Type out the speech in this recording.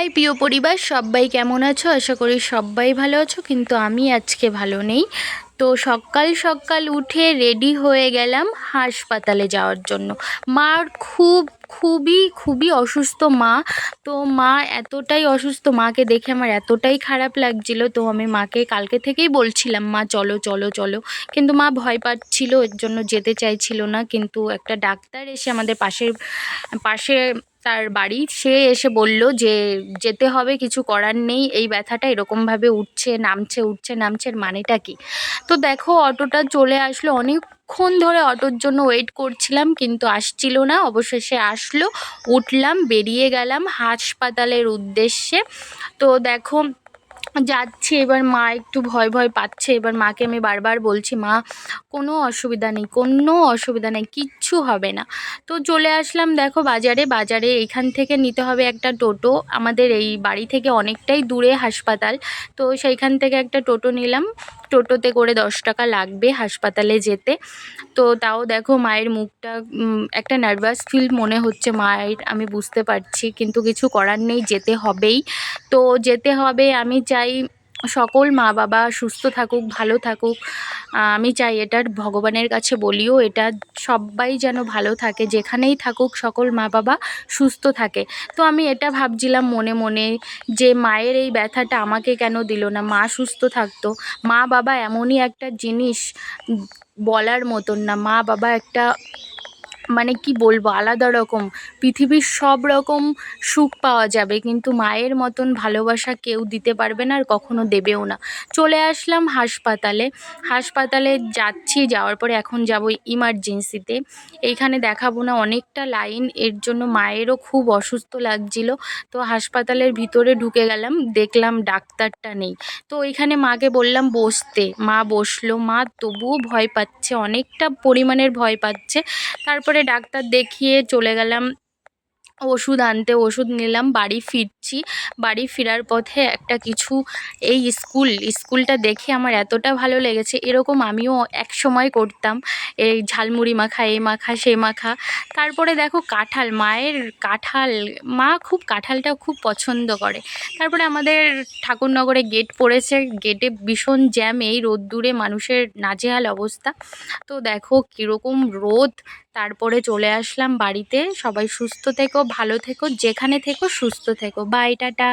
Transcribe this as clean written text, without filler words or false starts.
High প্রিয় পরিবার, সবাই কেমন আছো? আশা করি সবাই ভালো আছো, কিন্তু আমি আজকে ভালো নেই। তো সকাল সকাল উঠে রেডি হয়ে গেলাম হাসপাতালে যাওয়ার জন্য। মার খুবই অসুস্থ মা। তো মা এতটাই অসুস্থ, মাকে দেখে আমার এতটাই খারাপ লাগছিল। তো আমি মাকে কালকে থেকেই বলছিলাম, মা চলো চলো চলো, কিন্তু মা ভয় পাচ্ছিল, এর জন্য যেতে চাইছিল না। কিন্তু একটা ডাক্তার এসে আমাদের পাশে তার বাড়ি, সে এসে বলল যে যেতে হবে, কিছু করার নেই, এই ব্যথাটা এরকমভাবে উঠছে নামছে উঠছে নামছে, এর মানেটা কি? তো দেখো অটোটা চলে আসলো, অনেকক্ষণ ধরে অটোর জন্য ওয়েট করছিলাম কিন্তু আসছিল না। অবশেষে আসলো, উঠলাম, বেরিয়ে গেলাম হাসপাতালের উদ্দেশ্যে। তো দেখো যাচ্ছি, এবার মা একটু ভয় ভয় পাচ্ছে। এবার মাকে আমি বারবার বলছি, মা কোনো অসুবিধা নেই, কোনো অসুবিধা নেই, কিচ্ছু হবে না। তো চলে আসলাম দেখো বাজারে এইখান থেকে নিতে হবে একটা টোটো। আমাদের এই বাড়ি থেকে অনেকটাই দূরে হাসপাতাল। তো সেইখান থেকে একটা টোটো নিলাম। টোটোতে করে 10 টাকা লাগবে হাসপাতালে যেতে। তো তাও দেখো মায়ের মুখটা একটা নার্ভাস ফিল মনে হচ্ছে মায়ের, আমি বুঝতে পারছি, কিন্তু কিছু করার নেই, যেতে হবেই। তো যেতে হবে। আমি চাই সকল মা বাবা সুস্থ থাকুক, ভালো থাকুক। আমি চাই, এটার ভগবানের কাছে বলিও, এটা সবাই যেন ভালো থাকে, যেখানেই থাকুক সকল মা বাবা সুস্থ থাকে। তো আমি এটা ভাবছিলাম মনে মনে, যে মায়ের এই ব্যথাটা আমাকে কেন দিল না, মা সুস্থ থাকতো। মা বাবা এমনই একটা জিনিস, বলার মতন না। মা বাবা একটা, মানে কি বলবো, আলাদা রকম। পৃথিবীর সব রকম সুখ পাওয়া যাবে, কিন্তু মায়ের মতন ভালোবাসা কেউ দিতে পারবে না, আর কখনো দেবেও না। চলে আসলাম হাসপাতালে যাচ্ছি, যাওয়ার পরে এখন যাব ইমার্জেন্সিতে। এইখানে দেখাবো না, অনেকটা লাইন, এর জন্য মায়েরও খুব অসুস্থ লাগছিল। তো হাসপাতালের ভিতরে ঢুকে গেলাম, দেখলাম ডাক্তারটা নেই। তো ওইখানে মাকে বললাম বসতে, মা বসলো। মা তবুও ভয় পাচ্ছে, অনেকটা পরিমাণের ভয় পাচ্ছে। তারপরে ডাক্তার দেখিয়ে চলে গেলাম ওষুধ আনতে, ওষুধ নিলাম, বাড়ি ফিরছি। বাড়ি ফেরার পথে একটা কিছু, এই স্কুলটা দেখে আমার এতটা ভালো লেগেছে। এরকম আমিও এক সময় করতাম, এই ঝালমুড়ি মাখা, এ মাখা সে মাখা। তারপরে দেখো কাঁঠাল, মায়ের কাঁঠাল, মা খুব কাঁঠালটা খুব পছন্দ করে। তারপরে আমাদের ঠাকুরনগরে গেট পড়েছে, গেটে ভীষণ জ্যাম, এই রোদ্দুরে মানুষের নাজেহাল অবস্থা। তো দেখো কীরকম রোদ। তারপরে চলে আসলাম বাড়িতে। সবাই সুস্থ থেকো, ভালো থেকো, যেখানে থেকো সুস্থ থেকো। Bye, tata.